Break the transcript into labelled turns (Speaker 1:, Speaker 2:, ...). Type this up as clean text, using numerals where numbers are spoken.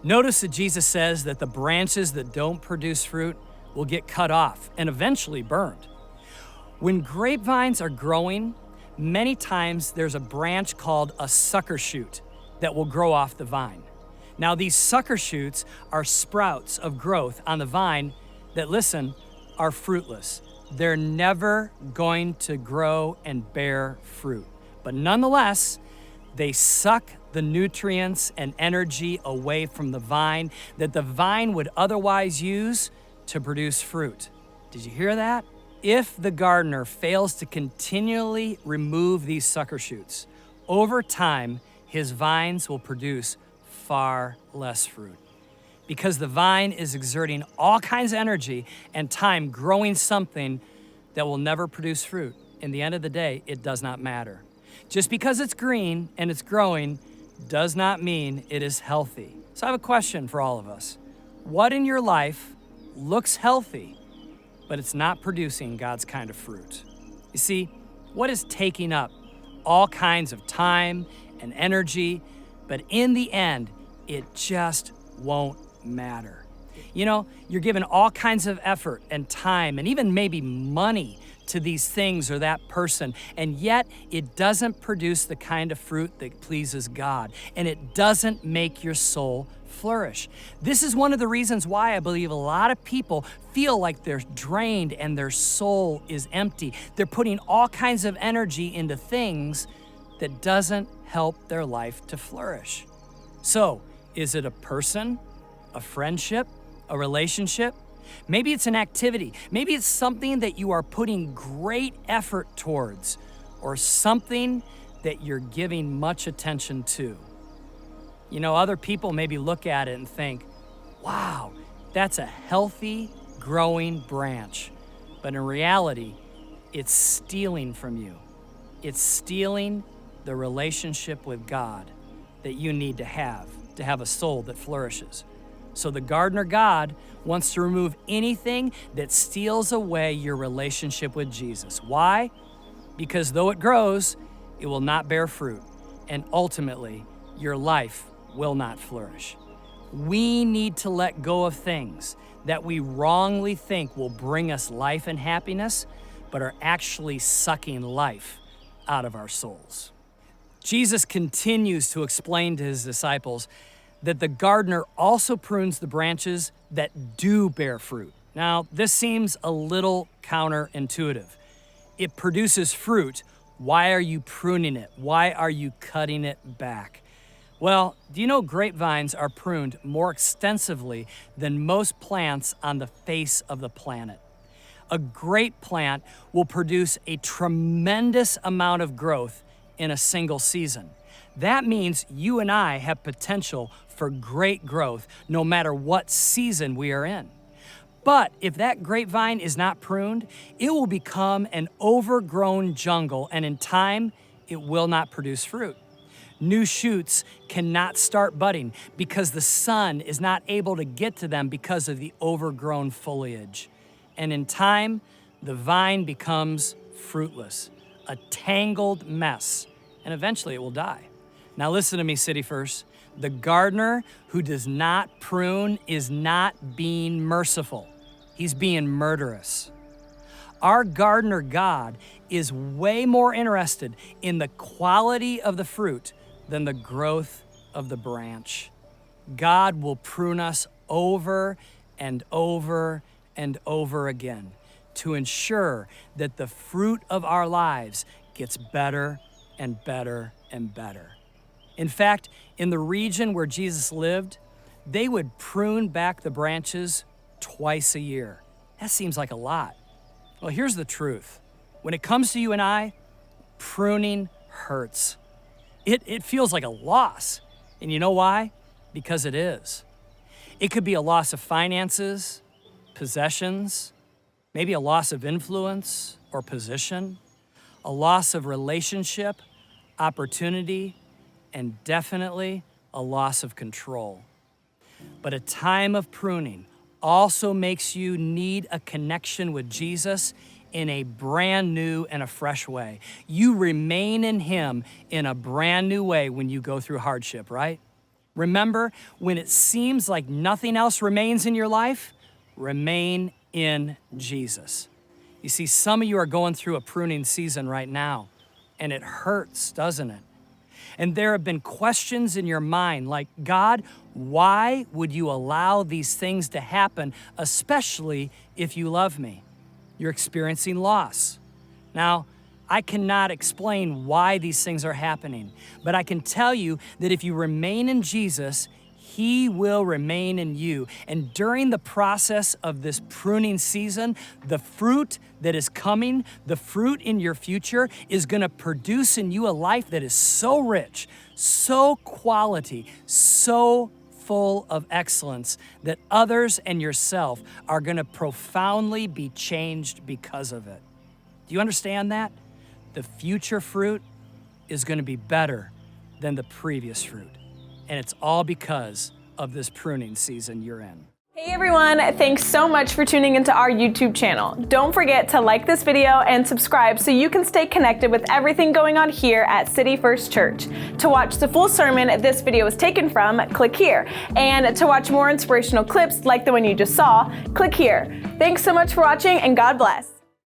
Speaker 1: Notice that Jesus says that the branches that don't produce fruit will get cut off and eventually burned. When grapevines are growing, many times there's a branch called a sucker shoot that will grow off the vine. Now, these sucker shoots are sprouts of growth on the vine that, listen, are fruitless. They're never going to grow and bear fruit. But nonetheless, they suck the nutrients and energy away from the vine that the vine would otherwise use to produce fruit. Did you hear that? If the gardener fails to continually remove these sucker shoots, over time, his vines will produce far less fruit. Because the vine is exerting all kinds of energy and time growing something that will never produce fruit. In the end of the day, it does not matter. Just because it's green and it's growing does not mean it is healthy. So I have a question for all of us. What in your life looks healthy, but it's not producing God's kind of fruit? You see, what is taking up all kinds of time and energy, but in the end, it just won't matter. You know, you're giving all kinds of effort and time and even maybe money to these things or that person, and yet it doesn't produce the kind of fruit that pleases God, and it doesn't make your soul flourish. This is one of the reasons why I believe a lot of people feel like they're drained and their soul is empty. They're putting all kinds of energy into things that doesn't help their life to flourish. So, is it a person, a friendship, a relationship? Maybe it's an activity. Maybe it's something that you are putting great effort towards, or something that you're giving much attention to. You know, other people maybe look at it and think, wow, that's a healthy, growing branch. But in reality, it's stealing from you. It's stealing the relationship with God that you need to have a soul that flourishes. So the gardener God wants to remove anything that steals away your relationship with Jesus. Why? Because though it grows, it will not bear fruit, and ultimately, your life will not flourish. We need to let go of things that we wrongly think will bring us life and happiness, but are actually sucking life out of our souls. Jesus continues to explain to his disciples that the gardener also prunes the branches that do bear fruit. Now, this seems a little counterintuitive. It produces fruit. Why are you pruning it? Why are you cutting it back? Well, do you know grapevines are pruned more extensively than most plants on the face of the planet? A grape plant will produce a tremendous amount of growth in a single season. That means you and I have potential for great growth no matter what season we are in. But if that grapevine is not pruned, it will become an overgrown jungle, and in time, it will not produce fruit. New shoots cannot start budding because the sun is not able to get to them because of the overgrown foliage. And in time, the vine becomes fruitless, a tangled mess, and eventually it will die. Now listen to me, City First. The gardener who does not prune is not being merciful. He's being murderous. Our gardener God is way more interested in the quality of the fruit than the growth of the branch. God will prune us over and over and over again to ensure that the fruit of our lives gets better and better and better. In fact, in the region where Jesus lived, they would prune back the branches twice a year. That seems like a lot. Well, here's the truth. When it comes to you and I, pruning hurts. It feels like a loss. And you know why? Because it is. It could be a loss of finances, possessions, maybe a loss of influence or position, a loss of relationship, opportunity, and definitely a loss of control. But a time of pruning also makes you need a connection with Jesus in a brand new and a fresh way. You remain in Him in a brand new way when you go through hardship, right? Remember, when it seems like nothing else remains in your life, remain in Jesus. You see, some of you are going through a pruning season right now, and it hurts, doesn't it? And there have been questions in your mind like, God, why would you allow these things to happen, especially if you love me? You're experiencing loss. Now, I cannot explain why these things are happening, but I can tell you that if you remain in Jesus, He will remain in you. And during the process of this pruning season, the fruit that is coming, the fruit in your future, is going to produce in you a life that is so rich, so quality, so full of excellence that others and yourself are going to profoundly be changed because of it. Do you understand that? The future fruit is going to be better than the previous fruit. And it's all because of this pruning season you're in.
Speaker 2: Hey everyone, thanks so much for tuning into our YouTube channel. Don't forget to like this video and subscribe so you can stay connected with everything going on here at City First Church. To watch the full sermon this video is taken from, click here. And to watch more inspirational clips like the one you just saw, click here. Thanks so much for watching and God bless.